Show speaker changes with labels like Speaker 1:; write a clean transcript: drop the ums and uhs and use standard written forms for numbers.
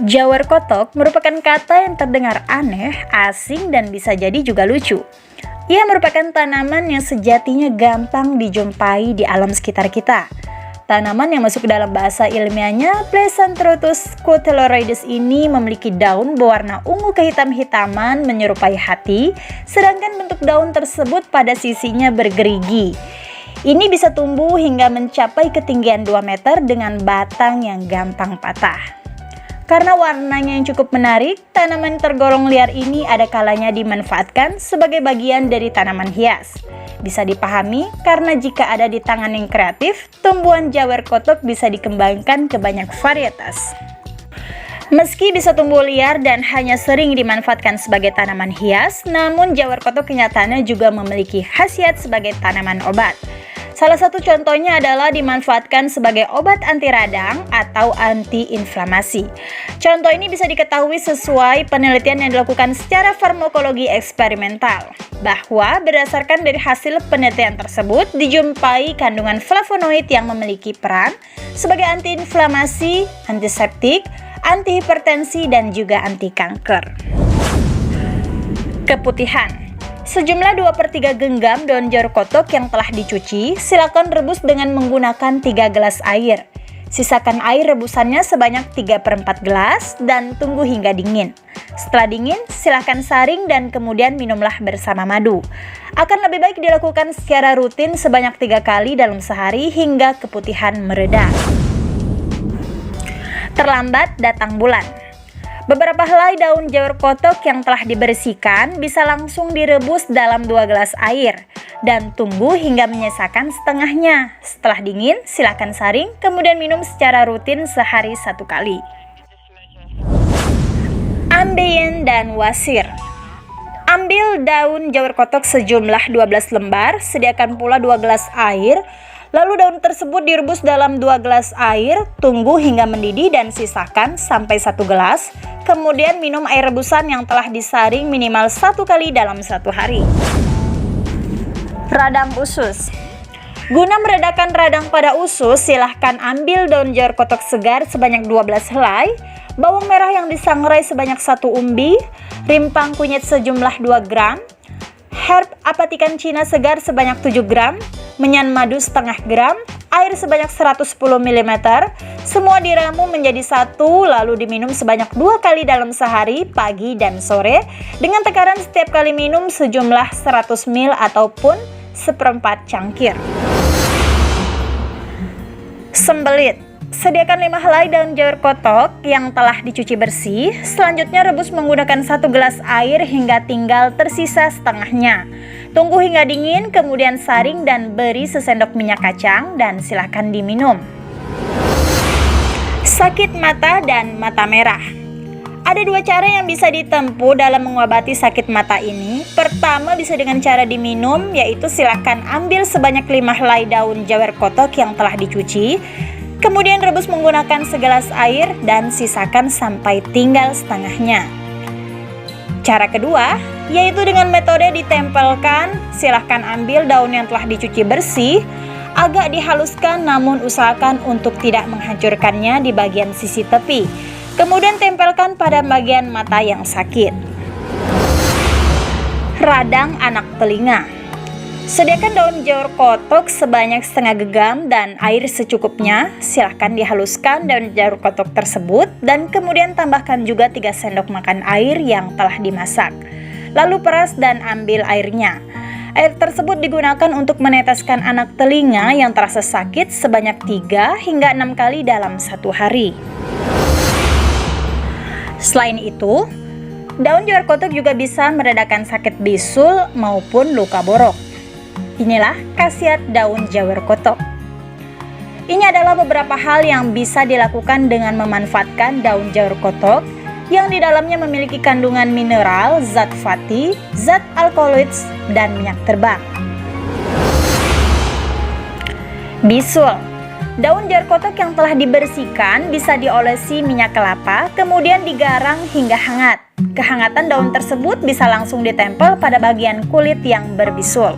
Speaker 1: Jawar kotok merupakan kata yang terdengar aneh, asing, dan bisa jadi juga lucu. Ia merupakan tanaman yang sejatinya gampang dijumpai di alam sekitar kita. Tanaman yang masuk ke dalam bahasa ilmiahnya Plecentropus cotyloides ini memiliki daun berwarna ungu kehitam-hitaman menyerupai hati, sedangkan bentuk daun tersebut pada sisinya bergerigi. Ini bisa tumbuh hingga mencapai ketinggian 2 meter dengan batang yang gampang patah. Karena warnanya yang cukup menarik, tanaman tergolong liar ini ada kalanya dimanfaatkan sebagai bagian dari tanaman hias. Bisa dipahami karena jika ada di tangan yang kreatif, tumbuhan jawar kotok bisa dikembangkan ke banyak varietas. Meski bisa tumbuh liar dan hanya sering dimanfaatkan sebagai tanaman hias, namun jawar kotok kenyataannya juga memiliki khasiat sebagai tanaman obat. Salah satu contohnya adalah dimanfaatkan sebagai obat anti radang atau anti-inflamasi. Contoh ini bisa diketahui sesuai penelitian yang dilakukan secara farmakologi eksperimental, bahwa berdasarkan dari hasil penelitian tersebut dijumpai kandungan flavonoid yang memiliki peran sebagai anti-inflamasi, antiseptik, antihipertensi, dan juga anti kanker. Keputihan. Sejumlah 2/3 genggam daun jawar kotok yang telah dicuci, silakan rebus dengan menggunakan 3 gelas air. Sisakan air rebusannya sebanyak 3/4 gelas dan tunggu hingga dingin. Setelah dingin, silakan saring dan kemudian minumlah bersama madu. Akan lebih baik dilakukan secara rutin sebanyak 3 kali dalam sehari hingga keputihan mereda. Terlambat datang bulan. Beberapa helai daun jawar kotok yang telah dibersihkan bisa langsung direbus dalam 2 gelas air dan tunggu hingga menyisakan setengahnya. Setelah dingin, silakan saring, kemudian minum secara rutin sehari 1 kali. Ambeien dan wasir. Ambil daun jawar kotok sejumlah 12 lembar, sediakan pula 2 gelas air. Lalu daun tersebut direbus dalam 2 gelas air, tunggu hingga mendidih dan sisakan sampai 1 gelas. Kemudian minum air rebusan yang telah disaring minimal 1 kali dalam 1 hari. Radang usus. Guna meredakan radang pada usus, silahkan ambil daun jawar kotok segar sebanyak 12 helai, bawang merah yang disangrai sebanyak 1 umbi, rimpang kunyit sejumlah 2 gram, herb apatikan Cina segar sebanyak 7 gram, menyan madu setengah gram, air sebanyak 110 ml, semua diramu menjadi satu lalu diminum sebanyak 2 kali dalam sehari, pagi dan sore, dengan tekaran setiap kali minum sejumlah 100 ml ataupun 1/4 cangkir. Sembelit. Sediakan 5 helai daun jawar kotok yang telah dicuci bersih. Selanjutnya rebus menggunakan 1 gelas air hingga tinggal tersisa setengahnya. Tunggu hingga dingin, kemudian saring dan beri sesendok minyak kacang dan silakan diminum. Sakit mata dan mata merah. Ada 2 cara yang bisa ditempuh dalam mengobati sakit mata ini. Pertama bisa dengan cara diminum, yaitu silakan ambil sebanyak 5 helai daun jawar kotok yang telah dicuci. Kemudian rebus menggunakan segelas air dan sisakan sampai tinggal setengahnya. Cara kedua, yaitu dengan metode ditempelkan. Silahkan ambil daun yang telah dicuci bersih, agak dihaluskan namun usahakan untuk tidak menghancurkannya di bagian sisi tepi. Kemudian tempelkan pada bagian mata yang sakit. Radang anak telinga. Sediakan daun jawar kotok sebanyak setengah genggam dan air secukupnya. Silahkan dihaluskan daun jawar kotok tersebut dan kemudian tambahkan juga 3 sendok makan air yang telah dimasak. Lalu peras dan ambil airnya. Air tersebut digunakan untuk meneteskan anak telinga yang terasa sakit sebanyak 3 hingga 6 kali dalam 1 hari. Selain itu, daun jawar kotok juga bisa meredakan sakit bisul maupun luka borok. Inilah khasiat daun jawar kotok. Ini adalah beberapa hal yang bisa dilakukan dengan memanfaatkan daun jawar kotok yang di dalamnya memiliki kandungan mineral, zat fatty, zat alkaloid, dan minyak terbang. Bisul. Daun jawar kotok yang telah dibersihkan bisa diolesi minyak kelapa, kemudian digarang hingga hangat. Kehangatan daun tersebut bisa langsung ditempel pada bagian kulit yang berbisul.